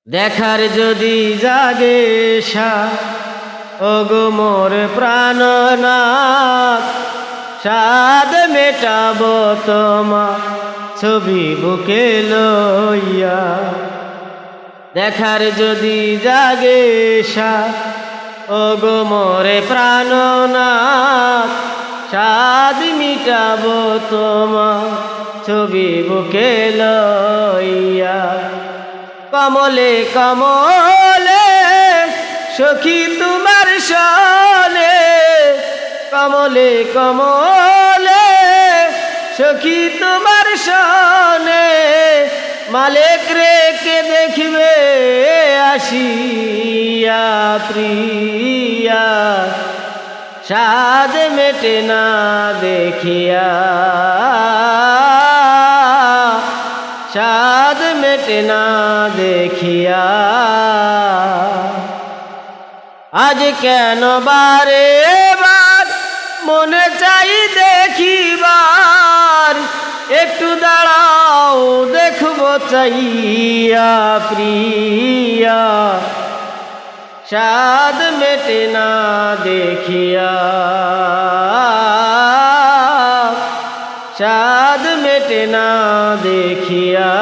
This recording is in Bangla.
দেখার যদি জাগে ওগো মোর প্রাণনাথ, সাদ মেটাব তোমা ছবি বুকে লইয়া। দেখার যদি জাগে ওগো মোরে প্রাণনাথ, সাদ মিটাব তোমা ছবি বুকে লইয়া। কমলে কমলে সখী তোমার সনে, কমলে কমলে সখী তোমার সনে, মালিক রেখে দেখবে আসিয়া প্রিয়া, সাদ মেটে না দেখিয়া, সাদ মেটে না দেখিয়া। আজ কেন বারে বার মনে চাই দেখিবার, একটু দাঁড়াও দেখবো চাইয়া প্রিয়া, সাদ মেটে না দেখিয়া, সাদ মেটে না দেখিয়া।